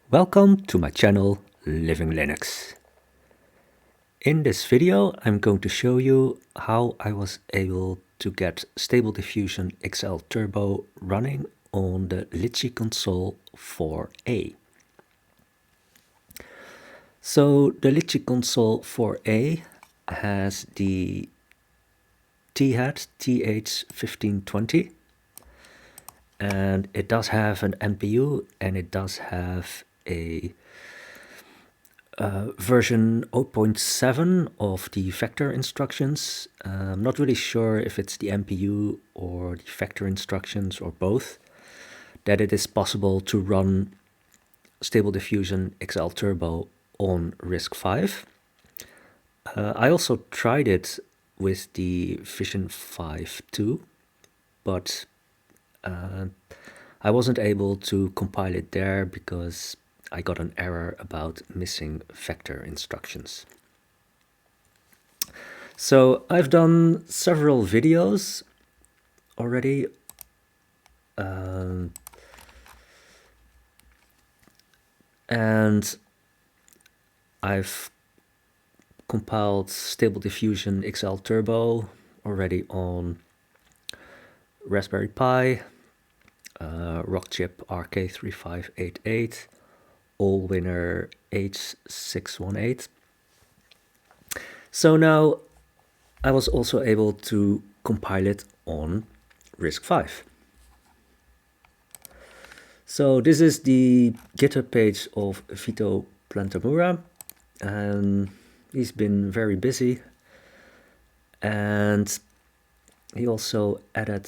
Welcome to my channel, Living Linux. In this video, I'm going to show you how I was able to get Stable Diffusion XL Turbo running on the Lichee Console 4a. So the Lichee Console 4a has the TH1520, and it does have an MPU and it does have a version 0.7 of the vector instructions. I'm not really sure if it's the MPU or the vector instructions or both, that it is possible to run Stable Diffusion XL Turbo on RISC-V. I also tried it with the VisionFive 2, but I wasn't able to compile it there because I got an error about missing vector instructions. So I've done several videos already. And I've compiled Stable Diffusion XL Turbo already on Raspberry Pi, Rockchip RK3588, Allwinner H618. So now I was also able to compile it on RISC-V. So this is the GitHub page of Vito Plantamura, and he's been very busy, and he also added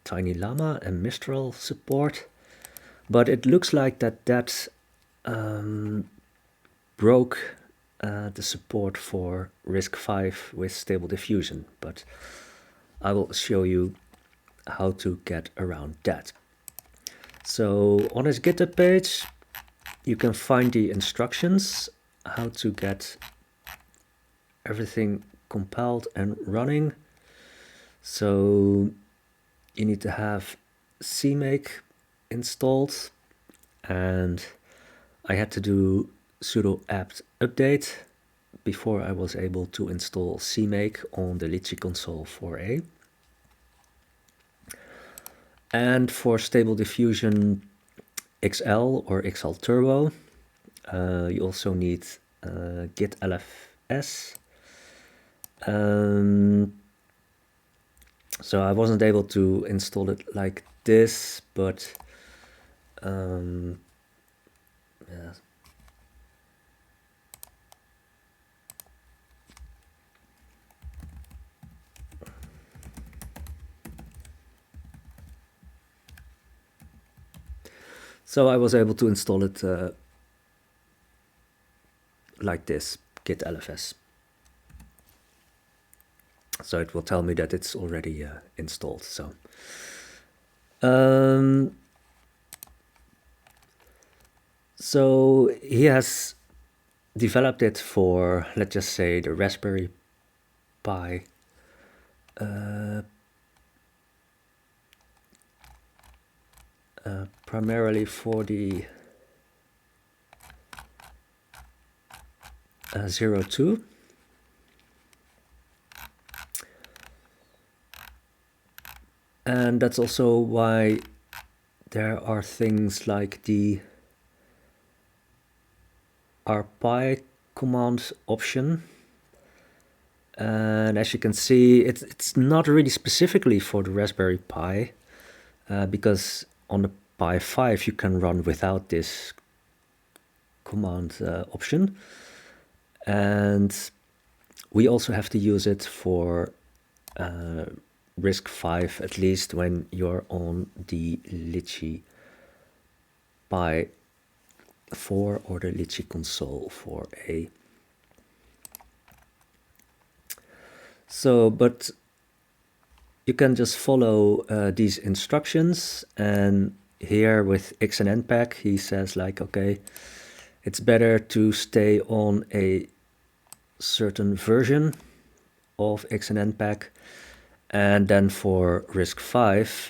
Tiny Llama and Mistral support, but it looks like that broke the support for RISC-V with Stable Diffusion, but I will show you how to get around that. So on his GitHub page, you can find the instructions how to get everything compiled and running. So you need to have CMake installed, and I had to do sudo apt update before I was able to install CMake on the Lichee Console 4a. And for Stable Diffusion XL or XL Turbo, you also need git-lfs. So I wasn't able to install it like this, but yeah. So I was able to install it like this, git-lfs. So it will tell me that it's already installed. So he has developed it for, let's just say, the Raspberry Pi primarily for the 02. And that's also why there are things like the rpi command option. And as you can see, it's not really specifically for the Raspberry Pi, because on the Pi 5 you can run without this command option. And we also have to use it for RISC-V, at least when you're on the Lichee Pi 4 or the Lichee Console 4a. So, but you can just follow these instructions, and here with XNNPACK he says like, okay, it's better to stay on a certain version of XNNPACK. And then for RISC-V,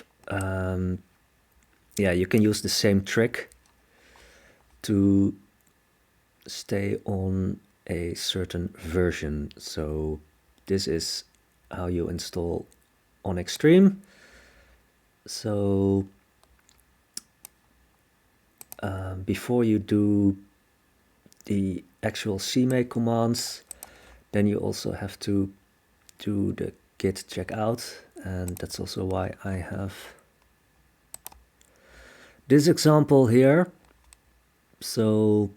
yeah, you can use the same trick to stay on a certain version. So this is how you install OnnxStream. So before you do the actual CMake commands, then you also have to do the git checkout, and that's also why I have this example here. So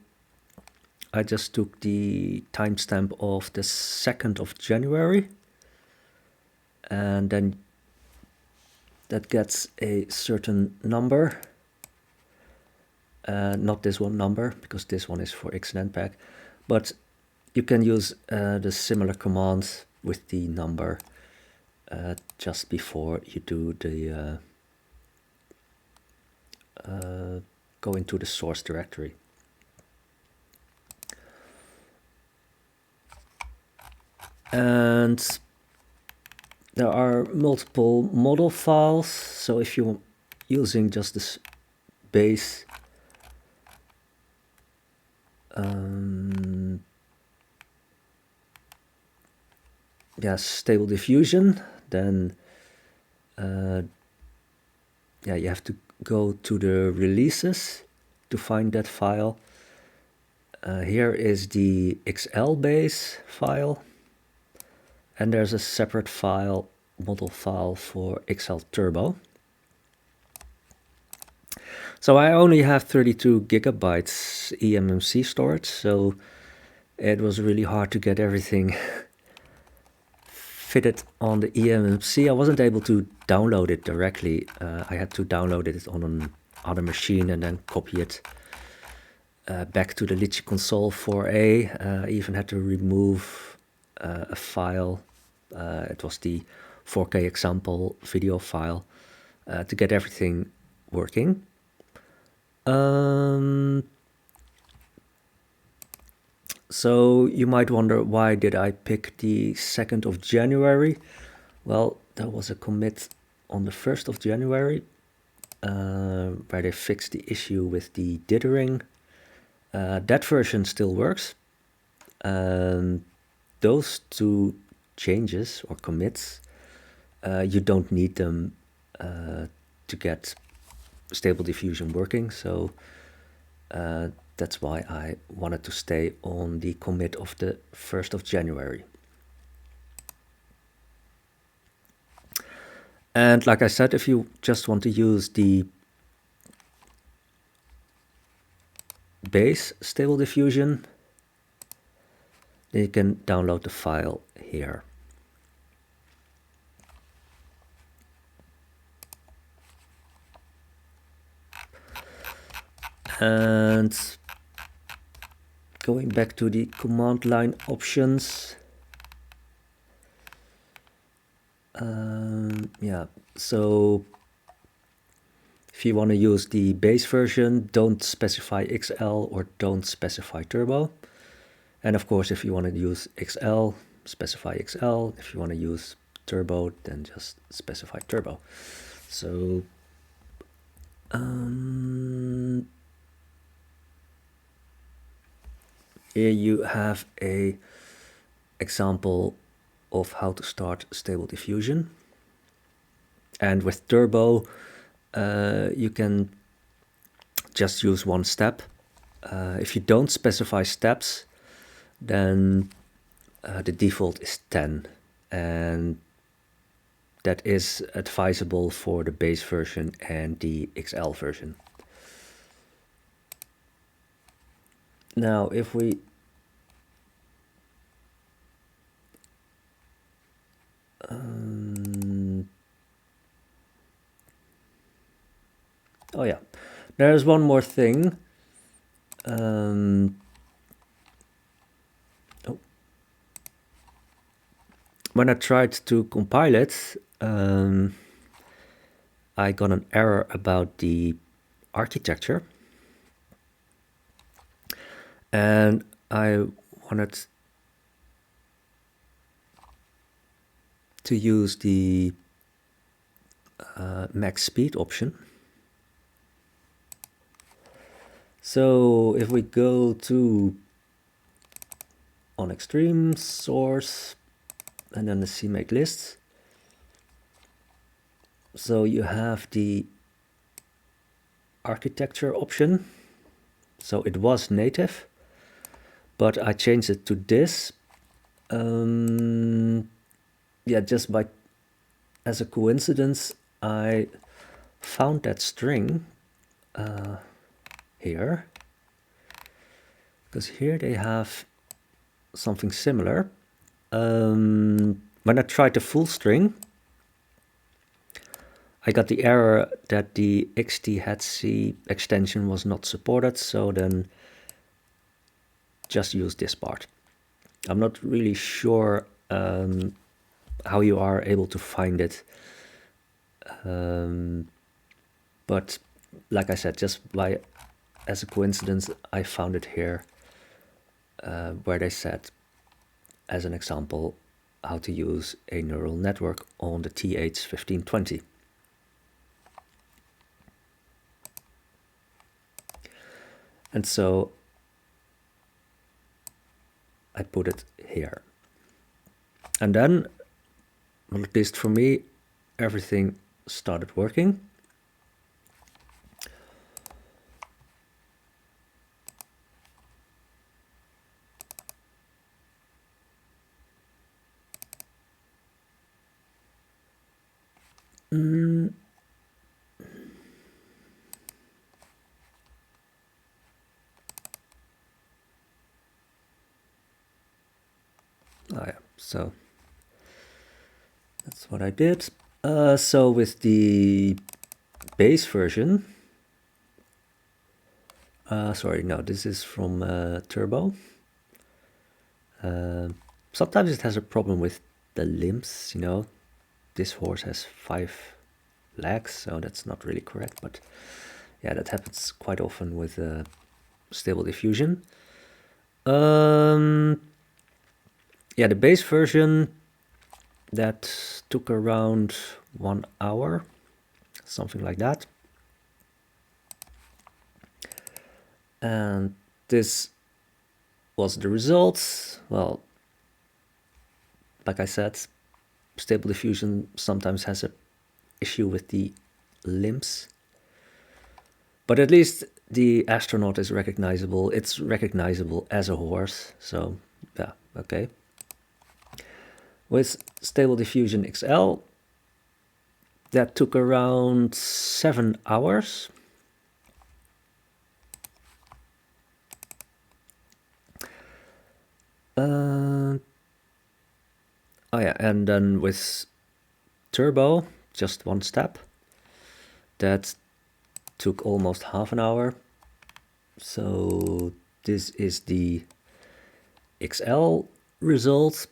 I just took the timestamp of the 2nd of January, and then that gets a certain number. Not this one number, because this one is for XNNPACK, but you can use the similar command with the number just before you do the go into the source directory. And there are multiple model files, so if you're using just this base Stable Diffusion, then you have to go to the releases to find that file. Here is the XL base file, and there's a separate file, model file for XL Turbo. So I only have 32 gigabytes eMMC storage, so it was really hard to get everything fitted on the eMMC. I wasn't able to download it directly. I had to download it on another machine and then copy it back to the Lichee Console 4a. I even had to remove a file. It was the 4K example video file to get everything working. So you might wonder, why did I pick the 2nd of January? Well, there was a commit on the 1st of January where they fixed the issue with the dithering. That version still works. Those two changes or commits, you don't need them to get Stable Diffusion working. So that's why I wanted to stay on the commit of the 1st of January. And like I said, if you just want to use the base Stable Diffusion, then you can download the file here. And going back to the command line options, so if you want to use the base version, don't specify XL or don't specify Turbo. And of course, if you want to use XL, specify XL. If you want to use Turbo, then just specify Turbo. So here you have a example of how to start Stable Diffusion. And with Turbo, you can just use one step. If you don't specify steps, then the default is 10, and that is advisable for the base version and the XL version. Now, if we oh yeah, there's one more thing. When I tried to compile it, I got an error about the architecture, and I wanted to use the max speed option. So if we go to OnnxStream source and then the CMakeLists, so you have the architecture option. So it was native, but I changed it to this. Yeah, just by as a coincidence, I found that string here, because here they have something similar. When I tried the full string, I got the error that the XT-C extension was not supported, so then just use this part. I'm not really sure how you are able to find it, but like I said, just by as a coincidence, I found it here, where they said, as an example, how to use a neural network on the TH1520. And so I put it here. And then, well, at least for me, everything started working. Oh yeah, so that's what I did. So with the base version, sorry, no, this is from Turbo. Sometimes it has a problem with the limbs, you know. This horse has 5 legs, so that's not really correct, but yeah, that happens quite often with Stable Diffusion. Yeah, the base version, that took around 1 hour, something like that. And this was the results. Well, like I said, Stable Diffusion sometimes has a issue with the limbs, but at least the astronaut is recognizable. It's recognizable as a horse, so yeah, okay. With Stable Diffusion XL, that took around 7 hours. Oh yeah, and then with Turbo, just one step, that took almost half an hour. So this is the XL result.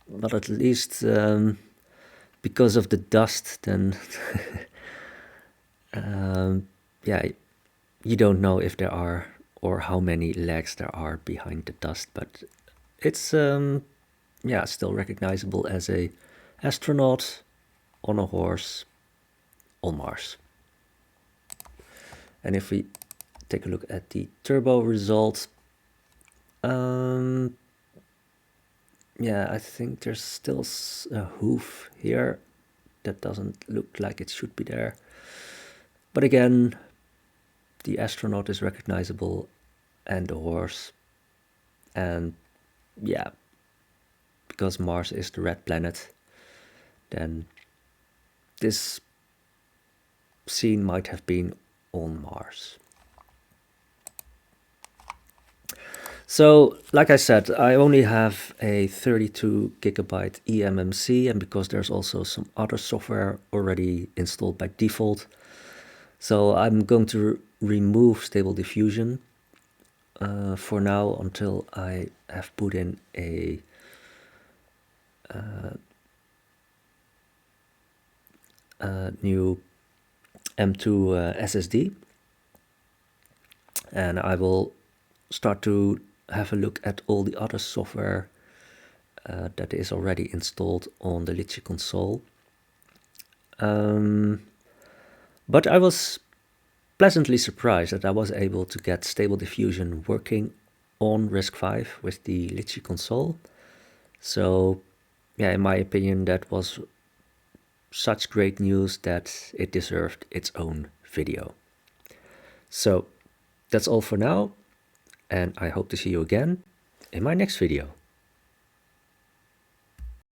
But at least because of the dust, then yeah, you don't know if there are or how many legs there are behind the dust, but it's yeah, still recognizable as a astronaut on a horse on Mars. And if we take a look at the Turbo result, yeah, I think there's still a hoof here that doesn't look like it should be there. But again, the astronaut is recognizable and the horse. And yeah, because Mars is the red planet, then this scene might have been on Mars. So, like I said, I only have a 32 gigabyte eMMC, and because there's also some other software already installed by default, so I'm going to remove Stable Diffusion for now until I have put in a new M2 SSD, and I will start to have a look at all the other software that is already installed on the Lichee Console. But I was pleasantly surprised that I was able to get Stable Diffusion working on RISC-V with the Lichee Console. So yeah, in my opinion, that was such great news that it deserved its own video. So that's all for now, and I hope to see you again in my next video.